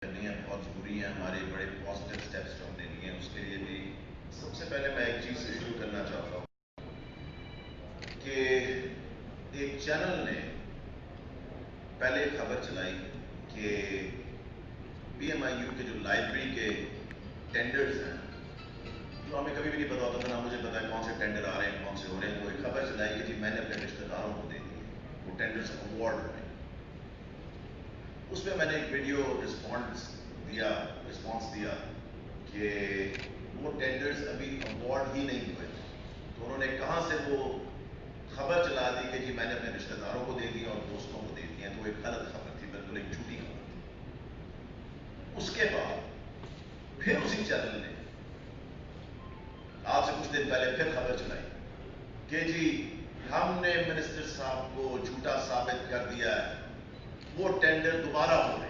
کرنی ہے بہت ضروری ہے. ہمارے بڑے پازیٹیو اسٹیپس جو ہم نے لیے ہیں اس کے لیے بھی سب سے پہلے میں ایک چیز سے شروع کرنا چاہتا ہوں کہ ایک چینل نے پہلے خبر چلائی کہ پی ایم آئی یو کے جو لائبریری کے ٹینڈرز ہیں جو ہمیں کبھی بھی نہیں پتا ہوتا تھا، نہ مجھے پتا ہے کون سے ٹینڈر آ رہے ہیں کون سے ہو رہے ہیں. وہ ایک خبر چلائی کہ جی میں نے اپنے رشتے داروں کو دے دیے وہ ٹینڈرز اوارڈ ہوئے. اس میں نے ایک ویڈیو رسپانس دیا کہ وہ ٹینڈرز ابھی اوارڈ ہی نہیں ہوئے. تو انہوں نے کہاں سے وہ خبر چلا دی کہ جی میں نے اپنے رشتے داروں کو دے دیا اور دوستوں کو دے دیا. تو وہ ایک غلط خبر تھی، بالکل ایک جھوٹی خبر تھی. اس کے بعد پھر اسی چینل نے آج سے کچھ دن پہلے پھر خبر چلائی کہ جی ہم نے منسٹر صاحب کو جھوٹا ثابت کر دیا ہے، وہ ٹینڈر دوبارہ ہو رہے.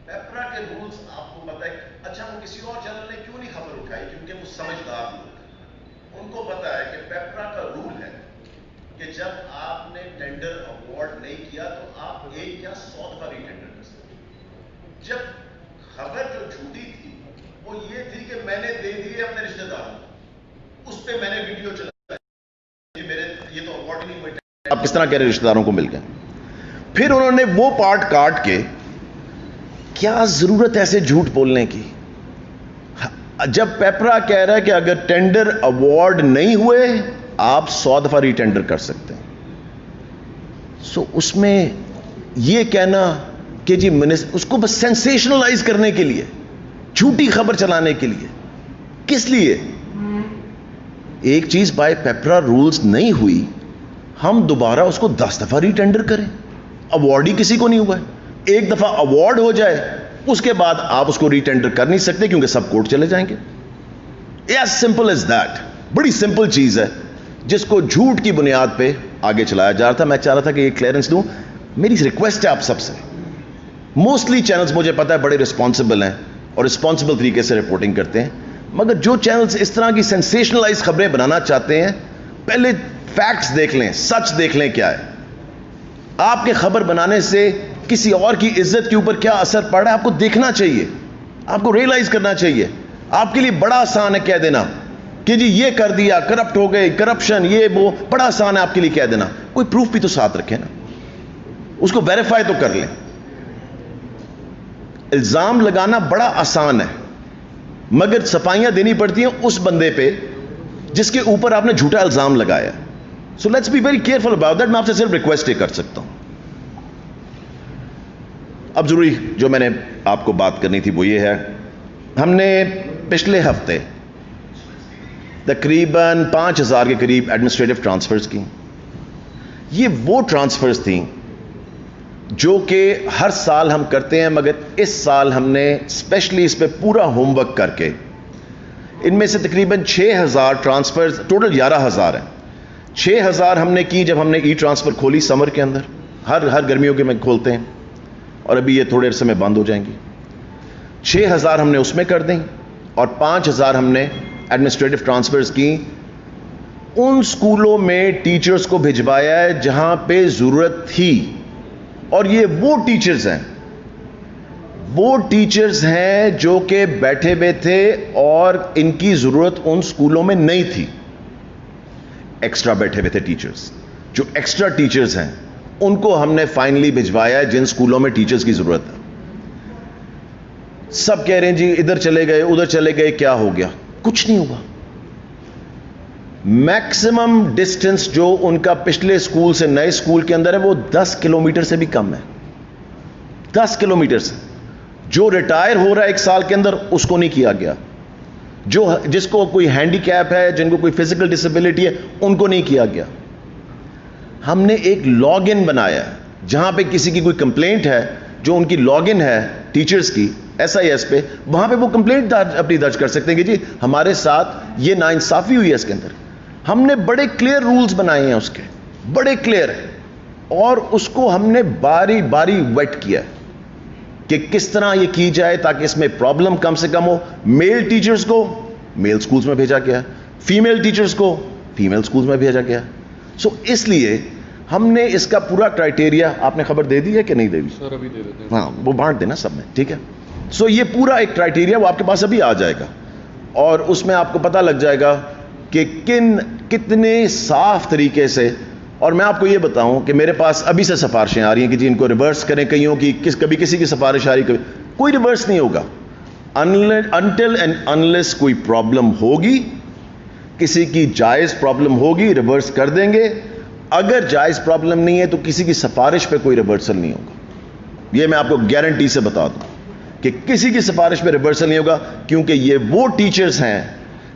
پیپرا کے رولز آپ کو پتا ہے. اچھا وہ کسی اور چینل نے کیوں نہیں خبر اٹھائی؟ کیونکہ وہ سمجھدار لوگ ہیں، ان کو پتا ہے کہ پیپرا کا رول ہے کہ جب آپ نے ٹینڈر اوارڈ نہیں کیا تو آپ ایک یا 100 دفعہ ری ٹینڈر کر سکتے. جب خبر جو جھوٹی تھی وہ یہ تھی کہ میں نے دے دیے اپنے رشتے داروں کو، اس پہ میں نے ویڈیو چلائی یہ تو اوارڈ نہیں ہوئے. آپ کس طرح کہہ رہے رشتے داروں کو مل گئے؟ پھر انہوں نے وہ پارٹ کاٹ کے، کیا ضرورت ہے ایسے جھوٹ بولنے کی؟ جب پیپرا کہہ رہا ہے کہ اگر ٹینڈر اوارڈ نہیں ہوئے آپ 100 دفعہ ری ٹینڈر کر سکتے ہیں. سو اس میں یہ کہنا کہ جی اس کو بس سینسیشنلائز کرنے کے لیے، جھوٹی خبر چلانے کے لیے، کس لیے؟ ایک چیز بائی پیپرا رولز نہیں ہوئی، ہم دوبارہ اس کو 10 دفعہ ری ٹینڈر کریں. اوارڈ ہی کسی کو نہیں ہوا ہے. ایک دفعہ اوارڈ ہو جائے اس کے بعد آپ اس کو ری ٹینڈر کر نہیں سکتے کیونکہ سب کورٹ چلے جائیں گے. As simple as that. بڑی سمپل چیز ہے جس کو جھوٹ کی بنیاد پہ آگے چلایا جا رہا تھا. میں چاہ رہا تھا کہ یہ کلیئرنس دوں. میری ریکویسٹ ہے آپ سب سے، موسٹلی چینلز مجھے پتا ہے بڑے رسپانسبل ہیں اور رسپانسبل طریقے سے رپورٹنگ کرتے ہیں، مگر جو چینلز اس طرح کی سینسیشنلائز خبریں بنانا چاہتے ہیں پہلے فیکٹس دیکھ لیں، سچ دیکھ لیں کیا ہے. آپ کے خبر بنانے سے کسی اور کی عزت کے اوپر کیا اثر پڑ رہا ہے آپ کو دیکھنا چاہیے، آپ کو ریئلائز کرنا چاہیے. آپ کے لیے بڑا آسان ہے کہہ دینا کہ جی یہ کر دیا، کرپٹ ہو گئے، کرپشن، یہ وہ، بڑا آسان ہے آپ کے لیے کہہ دینا. کوئی پروف بھی تو ساتھ رکھے نا، اس کو ویریفائی تو کر لیں. الزام لگانا بڑا آسان ہے مگر صفائیاں دینی پڑتی ہیں اس بندے پہ جس کے اوپر آپ نے جھوٹا الزام لگایا. So let's be very careful about that. میں آپ سے صرف ریکویسٹ ہی کر سکتا ہوں. اب ضروری جو میں نے آپ کو بات کرنی تھی وہ یہ ہے، ہم نے پچھلے ہفتے تقریباً 5000 کے قریب ایڈمنسٹریٹو ٹرانسفرز کی. یہ وہ ٹرانسفرز تھیں جو کہ ہر سال ہم کرتے ہیں، مگر اس سال ہم نے اسپیشلی اس پہ پورا ہوم ورک کر کے ان میں سے تقریباً 6000 ٹرانسفرز، ٹوٹل 11000 ہیں. 6000 ہم نے کی جب ہم نے ای ٹرانسفر کھولی سمر کے اندر. ہر گرمیوں کے میں کھولتے ہیں اور ابھی یہ تھوڑے عرصے میں بند ہو جائیں گی. 6000 ہم نے اس میں کر دیں اور 5000 ہم نے ایڈمنسٹریٹو ٹرانسفرز کی. ان سکولوں میں ٹیچرز کو بھجوایا ہے جہاں پہ ضرورت تھی، اور یہ وہ ٹیچرز ہیں جو کہ بیٹھے ہوئے تھے اور ان کی ضرورت ان سکولوں میں نہیں تھی. ایکسٹرا بیٹھے ہوئے تھے ٹیچرز، جو ایکسٹرا ٹیچرز ہیں ان کو ہم نے فائنلی بھجوایا ہے جن سکولوں میں ٹیچرز کی ضرورت ہے. سب کہہ رہے ہیں جی ادھر چلے گئے ادھر چلے گئے، کیا ہو گیا؟ کچھ نہیں ہوا. میکسیمم ڈسٹنس جو ان کا پچھلے سکول سے نئے سکول کے اندر ہے وہ 10 کلومیٹر سے بھی کم ہے. 10 کلومیٹر سے. جو ریٹائر ہو رہا ہے ایک سال کے اندر اس کو نہیں کیا گیا، جس کو کوئی ہینڈی کیپ ہے، جن کو کوئی فزیکل ڈسیبلٹی ہے ان کو نہیں کیا گیا. ہم نے ایک لاگ ان بنایا جہاں پہ کسی کی کوئی کمپلینٹ ہے، جو ان کی لاگ ان ہے ٹیچرز کی SIS پہ، وہاں پہ وہ کمپلینٹ اپنی درج کر سکتے ہیں کہ جی ہمارے ساتھ یہ ناانصافی ہوئی ہے. اس کے اندر ہم نے بڑے کلیئر رولز بنائے ہیں، اس کے بڑے کلیئر ہیں، اور اس کو ہم نے باری باری ویٹ کیا کہ کس طرح یہ کی جائے تاکہ اس میں پرابلم کم سے کم ہو. میل ٹیچرز کو میل سکولز میں بھیجا گیا، فیمیل ٹیچرز کو فیمیل سکولز میں بھیجا گیا. سو اس لیے ہم نے اس کا پورا کرائٹیریا آپ نے خبر دے دی ہے کہ نہیں دے دی؟ سر ابھی دے دیتے ہیں. ہاں وہ بانٹ دینا سب میں, ٹھیک ہے. سو یہ پورا ایک کرائٹیریا وہ آپ کے پاس ابھی آ جائے گا, اور اس میں آپ کو پتہ لگ جائے گا کہ کتنے صاف طریقے سے. اور میں آپ کو یہ بتاؤں کہ میرے پاس ابھی سے سفارشیں آ رہی ہیں کہ جی ان کو ریورس کریں, کئیوں کی کبھی کسی کی سفارش آ رہی, کوئی ریورس نہیں ہوگا انٹل اینڈ انلیس کوئی پرابلم ہوگی, کسی کی جائز پرابلم ہوگی ریورس کر دیں گے. اگر جائز پرابلم نہیں ہے تو کسی کی سفارش پہ کوئی ریورسل نہیں ہوگا. یہ میں آپ کو گارنٹی سے بتا دوں کہ کسی کی سفارش پہ ریورسل نہیں ہوگا, کیونکہ یہ وہ ٹیچرز ہیں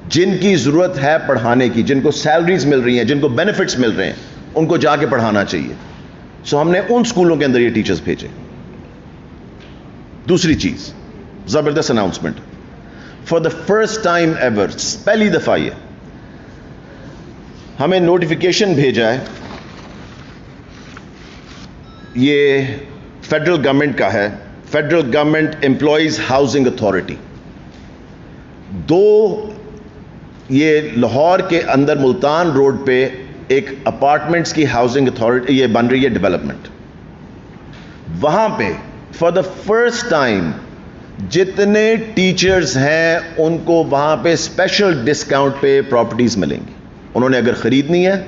جن کی ضرورت ہے پڑھانے کی, جن کو سیلریز مل رہی ہیں, جن کو بینیفٹس مل رہے ہیں, ان کو جا کے پڑھانا چاہیے. سو ہم نے ان سکولوں کے اندر یہ ٹیچرز بھیجے. دوسری چیز, زبردست announcement, for the first time ever, پہلی دفعہ ہمیں نوٹیفیکیشن بھیجا ہے, یہ فیڈرل گورنمنٹ کا ہے, federal government employees housing authority. یہ لاہور کے اندر ملتان روڈ پہ ایک اپارٹمنٹس کی ہاؤسنگ اتھارٹی یہ بن رہی ہے, ڈیولپمنٹ. وہاں پہ فار دا فرسٹ ٹائم جتنے ٹیچرز ہیں ان کو وہاں پہ اسپیشل ڈسکاؤنٹ پہ پراپرٹیز ملیں گی. انہوں نے اگر خریدنی ہے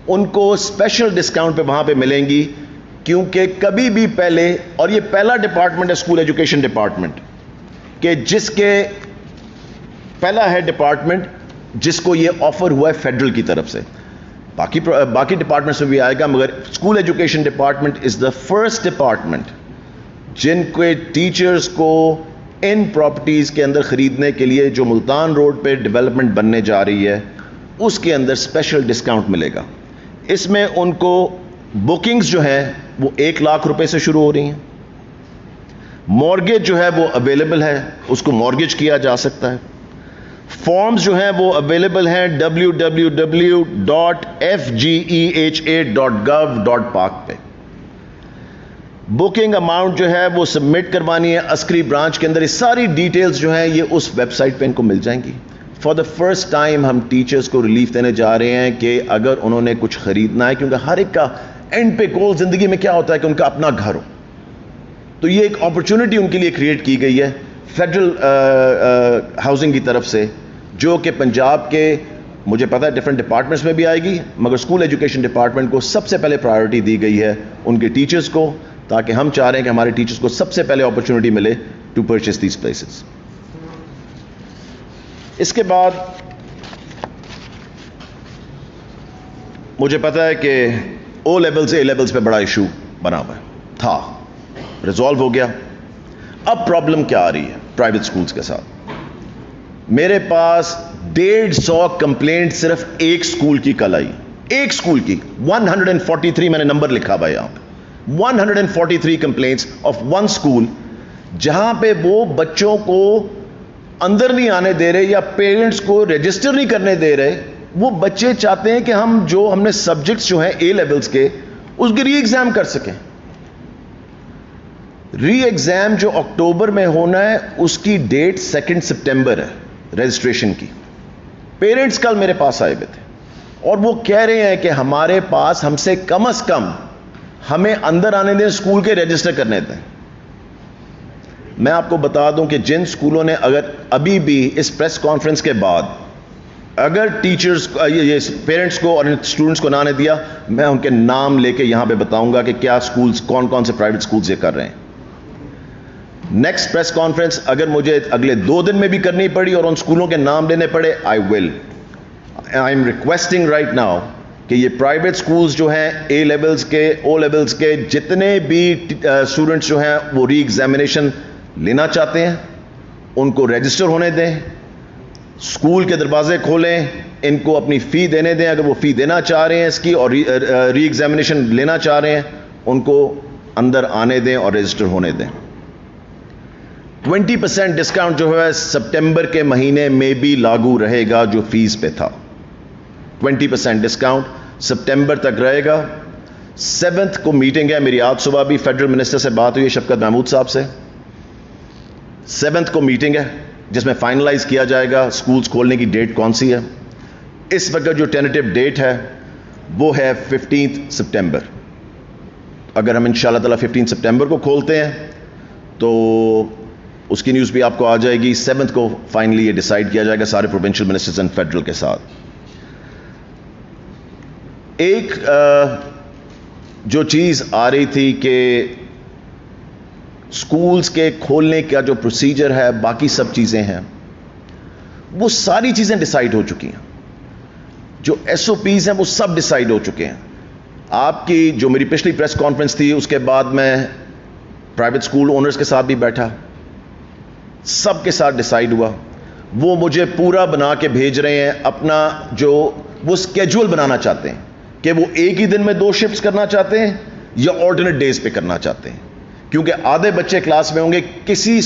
ان کو اسپیشل ڈسکاؤنٹ پہ وہاں پہ ملیں گی, کیونکہ کبھی بھی پہلے, اور یہ پہلا ڈپارٹمنٹ ہے اسکول ایجوکیشن ڈپارٹمنٹ کہ جس کے پہلا ہے ڈپارٹمنٹ جس کو یہ آفر ہوا ہے فیڈرل کی طرف سے. باقی ڈپارٹمنٹس میں بھی آئے گا, مگر school education department is the first department جن کے ٹیچرز کو ان پراپرٹیز کے اندر خریدنے کے لیے جو ملتان روڈ پہ ڈیولپمنٹ بننے جا رہی ہے اس کے اندر اسپیشل ڈسکاؤنٹ ملے گا. اس میں ان کو بکنگز جو ہیں وہ 1 لاکھ روپے سے شروع ہو رہی ہیں. مورگیج جو ہے وہ اویلیبل ہے, اس کو مورگیج کیا جا سکتا ہے. فارمز جو ہیں وہ اویلیبل ہیں www.fgeha.gov.pak پہ. بکنگ اماؤنٹ جو ہے وہ سبمٹ کروانی ہے عسکری برانچ کے اندر. یہ ساری ڈیٹیلز جو ہیں یہ اس ویب سائٹ پہ ان کو مل جائیں گی. فار دا فرسٹ ٹائم ہم ٹیچرز کو ریلیف دینے جا رہے ہیں کہ اگر انہوں نے کچھ خریدنا ہے, کیونکہ ہر ایک کا اینڈ پہ گول زندگی میں کیا ہوتا ہے کہ ان کا اپنا گھر ہو, تو یہ ایک اپرچونٹی ان کے لیے کریٹ کی گئی ہے فیڈرل ہاؤسنگ کی طرف سے, جو کہ پنجاب کے مجھے پتا ہے ڈفرینٹ ڈپارٹمنٹس میں بھی آئے گی, مگر اسکول ایجوکیشن ڈپارٹمنٹ کو سب سے پہلے پرائیورٹی دی گئی ہے ان کے ٹیچرز کو, تاکہ ہم چاہ رہے ہیں کہ ہمارے ٹیچرز کو سب سے پہلے اپرچونٹی ملے ٹو پرچیز دیز پلیسز. اس کے بعد مجھے پتا ہے کہ او لیول سے اے لیولز پہ بڑا ایشو بنا ہوا تھا, ریزالو ہو گیا. اب پرابلم کیا آ رہی ہے پرائیویٹ سکولز کے ساتھ؟ میرے پاس 150 کمپلینٹ صرف ایک سکول کی کل آئی, ایک سکول کی. 143 میں نے نمبر لکھا ہوا یہاں پہ, 143 کمپلینٹس آف ون سکول, جہاں پہ وہ بچوں کو اندر نہیں آنے دے رہے یا پیرنٹس کو رجسٹر نہیں کرنے دے رہے. وہ بچے چاہتے ہیں کہ ہم نے سبجیکٹس جو ہیں اے لیولز کے اس کے ری ایگزام کر سکیں. ری ایگزام جو اکتوبر میں ہونا ہے اس کی ڈیٹ 2 سپٹمبر ہے رجسٹریشن کی. پیرنٹس کل میرے پاس آئے ہوئے تھے اور وہ کہہ رہے ہیں کہ ہمارے پاس ہم سے کم از کم ہمیں اندر آنے دیں, اسکول کے رجسٹر کرنے دیں. میں آپ کو بتا دوں کہ جن سکولوں نے اگر ابھی بھی اس پریس کانفرنس کے بعد اگر ٹیچرز یہ پیرنٹس کو اور اسٹوڈنٹس کو نہ نے دیا, میں ان کے نام لے کے یہاں پہ بتاؤں گا کہ کیا سکولز, کون کون سے پرائیویٹ سکولز یہ کر رہے ہیں. نیکسٹ پریس کانفرنس اگر مجھے اگلے 2 دن میں بھی کرنی پڑی اور ان سکولوں کے نام لینے پڑے, I am requesting right now کہ یہ پرائیویٹ سکولز جو ہیں اے لیولز کے, او لیولز کے, جتنے بھی اسٹوڈنٹس جو ہیں وہ ری ایگزامینیشن لینا چاہتے ہیں ان کو رجسٹر ہونے دیں, اسکول کے دروازے کھولیں, ان کو اپنی فی دینے دیں. اگر وہ فی دینا چاہ رہے ہیں اس کی اور ری ایگزامینیشن لینا چاہ رہے ہیں ان کو اندر آنے دیں اور رجسٹر ہونے دیں. 20% ڈسکاؤنٹ جو ہے سپٹمبر کے مہینے میں بھی لاگو رہے گا جو فیس پہ تھا. 20% ڈسکاؤنٹ سپٹمبر تک رہے گا. 7 کو میٹنگ ہے میری, آج صبح بھی فیڈرل منسٹر سے بات ہوئی ہے شفقت محمود صاحب سے. 7 کو میٹنگ ہے جس میں فائنلائز کیا جائے گا سکولز کھولنے کی ڈیٹ کون سی ہے. اس وقت جو ٹینیٹیو ڈیٹ ہے وہ ہے 15 سپٹمبر. اگر ہم انشاءاللہ تعالی 15 سپٹمبر کو کھولتے ہیں تو اس کی نیوز بھی آپ کو آ جائے گی. 7 کو فائنلی یہ ڈیسائیڈ کیا جائے گا سارے پروونشل منسٹرز اینڈ فیڈرل کے ساتھ. ایک جو چیز آ رہی تھی کہ سکولز کے کھولنے کا جو پروسیجر ہے، باقی سب چیزیں ہیں، وہ ساری چیزیں ڈیسائیڈ ہو چکی ہیں. جو ایس او پیز ہیں وہ سب ڈیسائیڈ ہو چکے ہیں. آپ کی جو میری پچھلی پریس کانفرنس تھی اس کے بعد میں پرائیویٹ سکول اونرز کے ساتھ بھی بیٹھا، سب کے ساتھ ڈیسائیڈ ہوا. وہ مجھے پورا بنا کے بھیج رہے ہیں اپنا جو وہ اسکیجول بنانا چاہتے ہیں کہ وہ ایک ہی دن میں 2 شفٹس کرنا چاہتے ہیں یا آلٹرنیٹ ڈیز پہ کرنا چاہتے ہیں، کیونکہ آدھے بچے کلاس میں ہوں گے. کسی